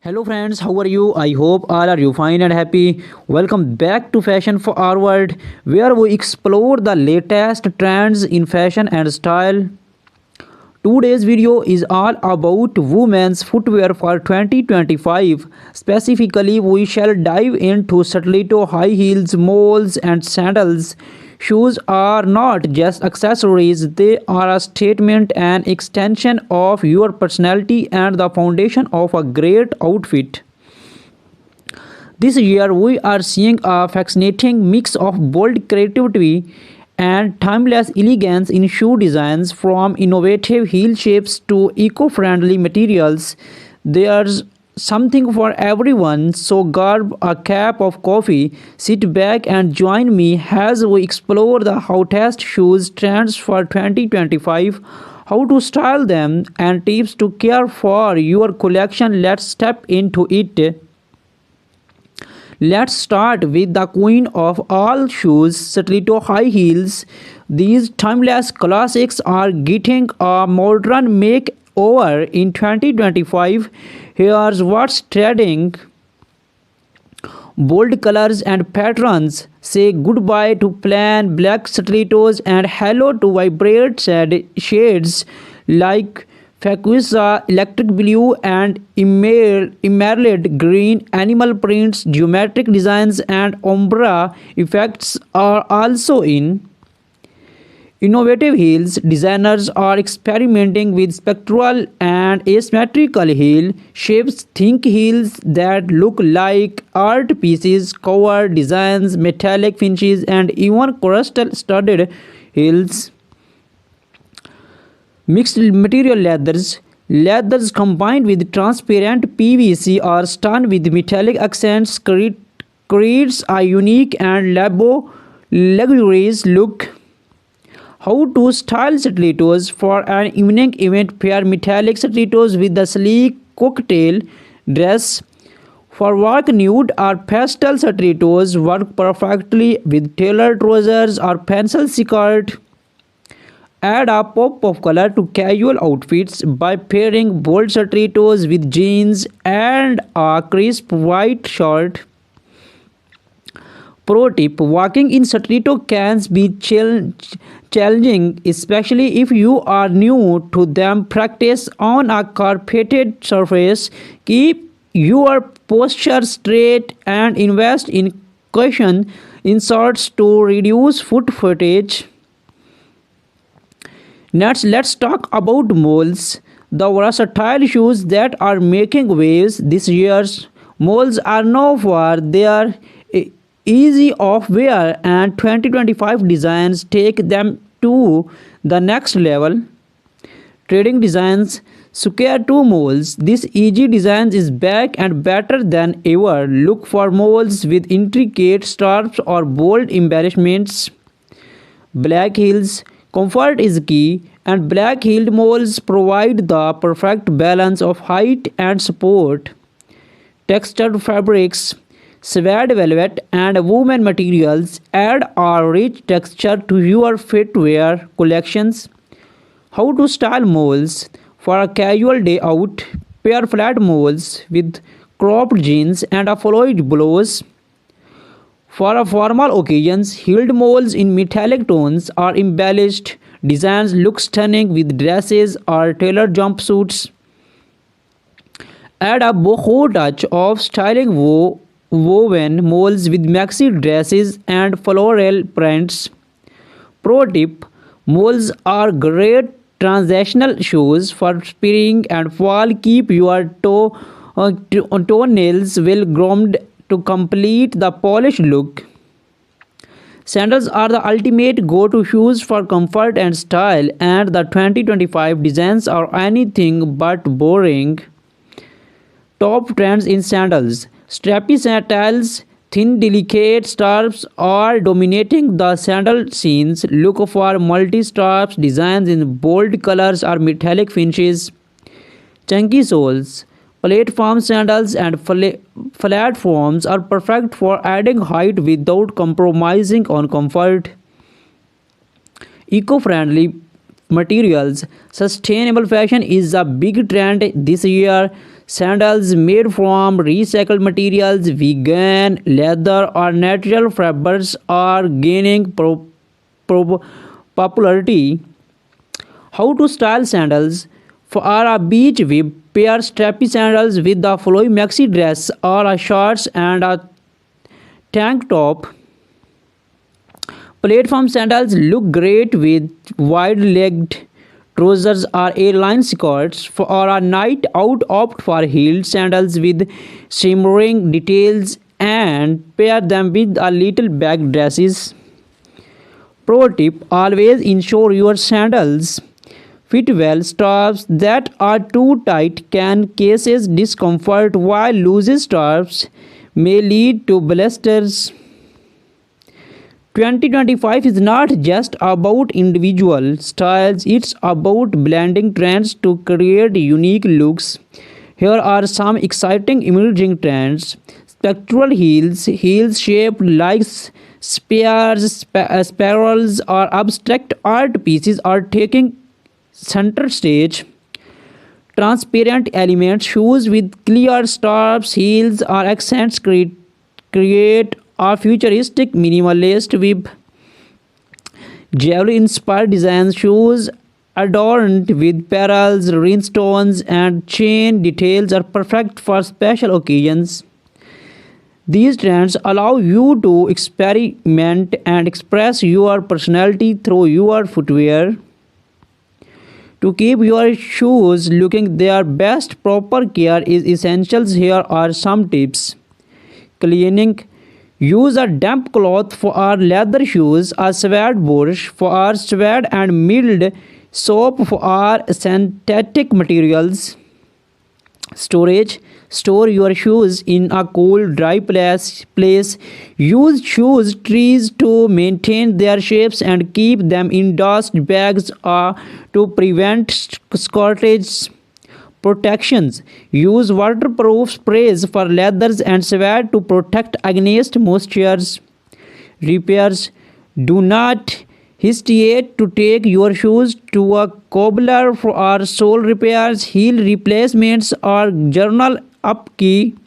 Hello friends, how are you? I hope all are you fine and happy. Welcome back to Fashion Forward, where we explore the latest trends in fashion and style. Today's video is all about women's footwear for 2025. Specifically, we shall dive into stiletto high heels, moles, and sandals. Shoes are not just accessories, they are a statement and extension of your personality and the foundation of a great outfit. This year, we are seeing a fascinating mix of bold creativity and timeless elegance in shoe designs, from innovative heel shapes to eco friendly materials. There's something for everyone, so grab a cup of coffee, sit back, and join me as we explore the hottest shoes trends for 2025, how to style them, and tips to care for your collection. Let's step into it. Let's start with the queen of all shoes, stiletto high heels. These timeless classics are getting a modern makeover in 2025. Here's what's trending. Bold colors and patterns. Say goodbye to plain black stilettos and hello to vibrant shades like fuchsia, electric blue, and emerald green. Animal prints, geometric designs, and ombre effects are also in. Innovative heels. Designers are experimenting with spectral and asymmetrical heel shapes. Think heels that look like art pieces, cover designs, metallic finishes, and even crystal studded heels. Mixed material leathers. Leathers combined with transparent PVC or stone with metallic accents creates a unique and luxurious look. How to style stilettos for an evening event. Pair metallic stilettos with the sleek cocktail dress. For work, nude or pastel stilettos work perfectly with tailored trousers or pencil skirt. Add a pop of color to casual outfits by pairing bold stilettos with jeans and a crisp white shirt. Pro tip: walking in stiletto can be challenging, especially if you are new to them. Practice on a carpeted surface. Keep your posture straight and invest in cushion inserts to reduce foot footage. Next, let's talk about moles, the versatile shoes that are making waves this year. Moles are known for their easy of wear, and 2025 designs take them to the next level. Trading designs. Square 2 moles. This easy design is back and better than ever. Look for moles with intricate straps or bold embellishments. Black heels. Comfort is key, and black heeled moles provide the perfect balance of height and support. Textured fabrics, suede velvet, and woven materials add a rich texture to your footwear collections. How to style moles for a casual day out. Pair flat moles with cropped jeans and a floyd blouse. For a formal occasions, heeled moles in metallic tones or embellished designs look stunning with dresses or tailored jumpsuits. Add a boho touch of styling woven moles with maxi dresses and floral prints. Pro tip: moles are great transitional shoes for spring and fall. Keep your toenails well groomed to complete the polished look. Sandals are the ultimate go-to shoes for comfort and style, and the 2025 designs are anything but boring. Top trends in sandals. Strappy sandals, thin delicate straps are dominating the sandal scenes. Look for multi-straps designs in bold colors or metallic finishes. Chunky soles. Platform sandals and platforms are perfect for adding height without compromising on comfort. Eco-friendly materials. Sustainable fashion is a big trend this year. Sandals made from recycled materials, vegan, leather, or natural fibers are gaining pro- popularity. How to style sandals? For a beach, we pair strappy sandals with the flowy maxi dress or a shorts and a tank top. Platform sandals look great with wide-legged trousers or A-line skirts. For a night out, opt for heeled sandals with shimmering details and pair them with a little bag dresses. Pro tip: always ensure your sandals fit well. Straps that are too tight can cause discomfort, while loose straps may lead to blisters. 2025 is not just about individual styles, it's about blending trends to create unique looks. Here are some exciting emerging trends. Spectral heels, heels shaped like spears, spirals, or abstract art pieces are taking center stage. Transparent elements, shoes with clear straps, heels, or accents create a futuristic minimalist with jewelry inspired designs. Shoes adorned with pearls, rhinestones, and chain details are perfect for special occasions. These trends allow you to experiment and express your personality through your footwear. To keep your shoes looking their best, proper care is essential. Here are some tips. Cleaning: use a damp cloth for our leather shoes, a suede brush for our suede, and mild soap for our synthetic materials. Storage: store your shoes in a cool, dry place. Use shoes trees to maintain their shapes and keep them in dust bags to prevent scorches. Protections: use waterproof sprays for leathers and suede to protect against moistures. Repairs: do not hesitate to take your shoes to a cobbler for our sole repairs, heel replacements, or journal upkeep.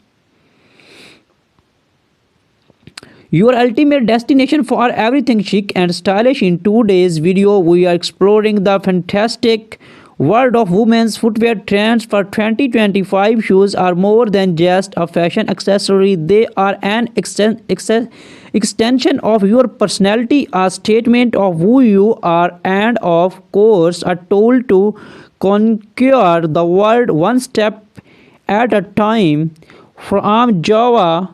Your ultimate destination for everything chic and stylish. In today's video, we are exploring the fantastic world of women's footwear trends for 2025. Shoes are more than just a fashion accessory, they are an extension of your personality, a statement of who you are, and of course, a tool to conquer the world one step at a time. From Java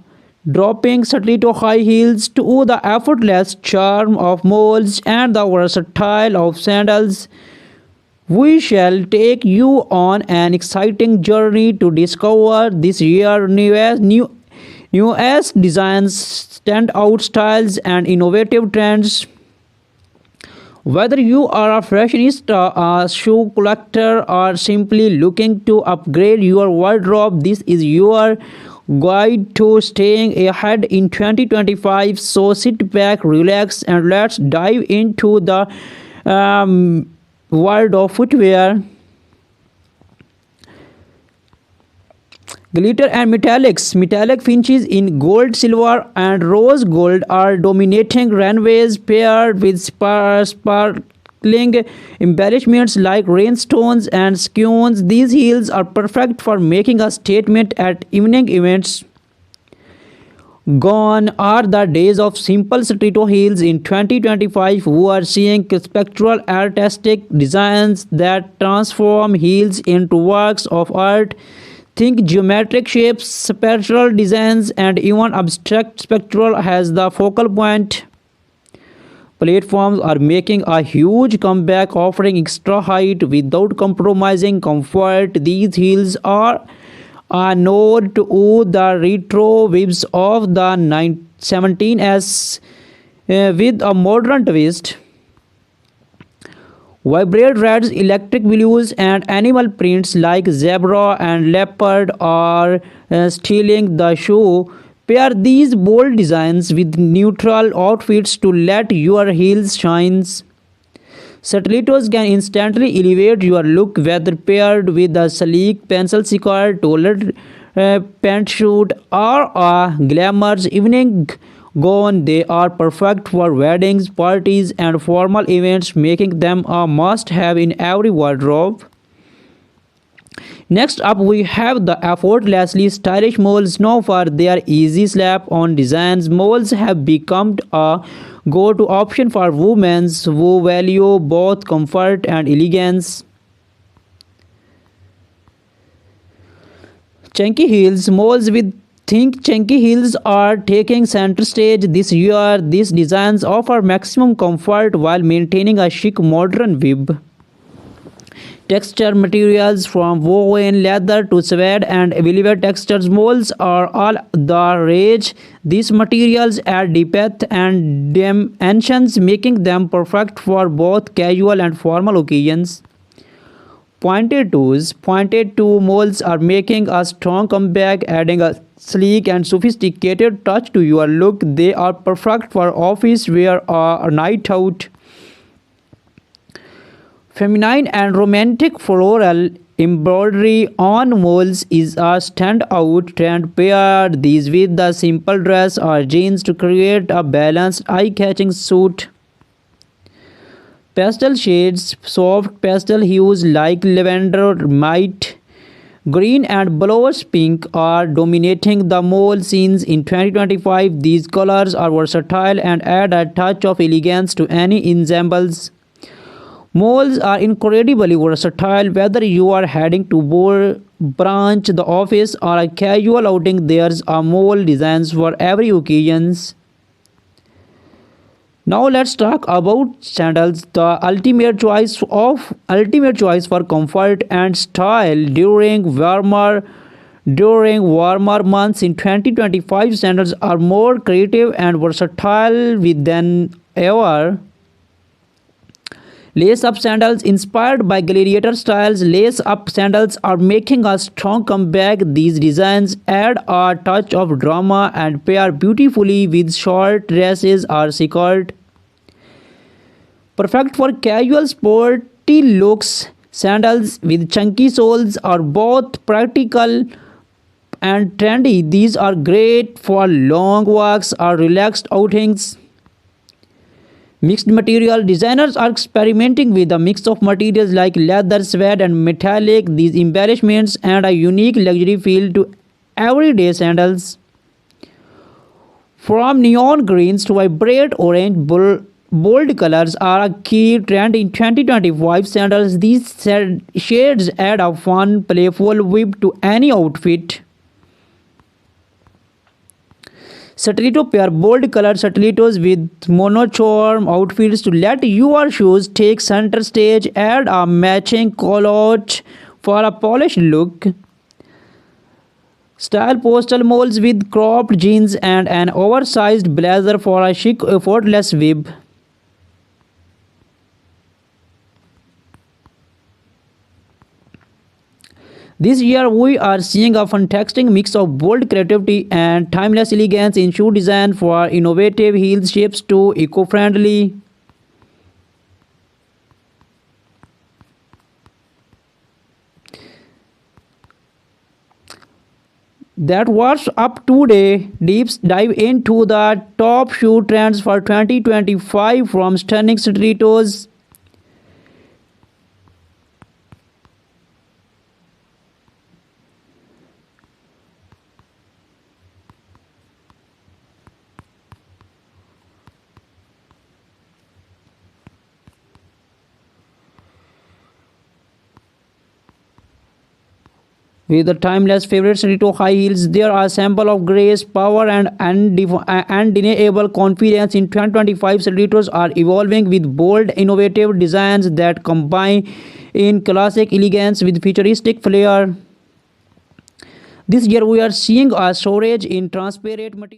dropping stiletto high heels to the effortless charm of moles and the versatile of sandals, we shall take you on an exciting journey to discover this year's newest designs, standout styles, and innovative trends. Whether you are a fashionista, a shoe collector, or simply looking to upgrade your wardrobe, this is your guide to staying ahead in 2025. So sit back, relax, and let's dive into the world of footwear. Glitter and metallics. Metallic finishes in gold, silver, and rose gold are dominating runways, paired with sparkling embellishments like rhinestones and skeins. These heels are perfect for making a statement at evening events. Gone are the days of simple stiletto heels. In 2025, we are seeing spectral artistic designs that transform heels into works of art. Think geometric shapes, spectral designs, and even abstract spectral has the focal point. Platforms are making a huge comeback, offering extra height without compromising comfort. These heels are a nod to the retro vibes of the 17s with a modern twist. Vibrant reds, electric blues, and animal prints like zebra and leopard are stealing the show. Pair these bold designs with neutral outfits to let your heels shine. Stilettos can instantly elevate your look, whether paired with a sleek pencil skirt, tailored pantsuit, or a glamorous evening gown. They are perfect for weddings, parties, and formal events, making them a must-have in every wardrobe. Next up, we have the effortlessly stylish moles. Known for their easy slap-on designs, moles have become a go-to option for women who value both comfort and elegance. Chunky heels, moles with think chunky heels are taking center stage this year. These designs offer maximum comfort while maintaining a chic modern vibe. Texture materials from woven leather to suede and velvet textures molds are all the rage. These materials add depth and dimensions, making them perfect for both casual and formal occasions. Pointed toe molds are making a strong comeback, adding a sleek and sophisticated touch to your look. They are perfect for office wear or a night out. Feminine and romantic floral embroidery on molds is a standout trend. Pair these with the simple dress or jeans to create a balanced, eye-catching suit. Pastel shades, soft pastel hues like lavender, might green, and bluish pink are dominating the mall scenes in 2025. These colors are versatile and add a touch of elegance to any ensembles. Malls are incredibly versatile, whether you are heading to branch, the office, or a casual outing. There's a mall designs for every occasion. Now let's talk about sandals, the ultimate choice for comfort and style during warmer months in 2025. Sandals are more creative and versatile than ever. Lace up sandals inspired by gladiator styles. Lace up sandals are making a strong comeback. These designs add a touch of drama and pair beautifully with short dresses or skirt. Perfect for casual sporty looks, sandals with chunky soles are both practical and trendy. These are great for long walks or relaxed outings. Mixed material designers are experimenting with a mix of materials like leather, suede, and metallic. These embellishments add a unique luxury feel to everyday sandals. From neon greens to vibrant orange, bold colors are a key trend in 2025 sandals. These shades add a fun, playful vibe to any outfit. Stiletto pair bold colored stilettos with monochrome outfits to let your shoes take center stage. Add a matching culotte for a polished look. Style postal molds with cropped jeans and an oversized blazer for a chic, effortless vibe. This year, we are seeing a fantastic mix of bold creativity and timeless elegance in shoe design, for innovative heel shapes to eco-friendly. That was up today. Deep dive into the top shoe trends for 2025 from stunning stilettos. With the timeless favorite stiletto high heels, there are a sample of grace, power, and undeniable confidence. In 2025, stilettos are evolving with bold, innovative designs that combine in classic elegance with futuristic flair. This year, we are seeing a storage in transparent material.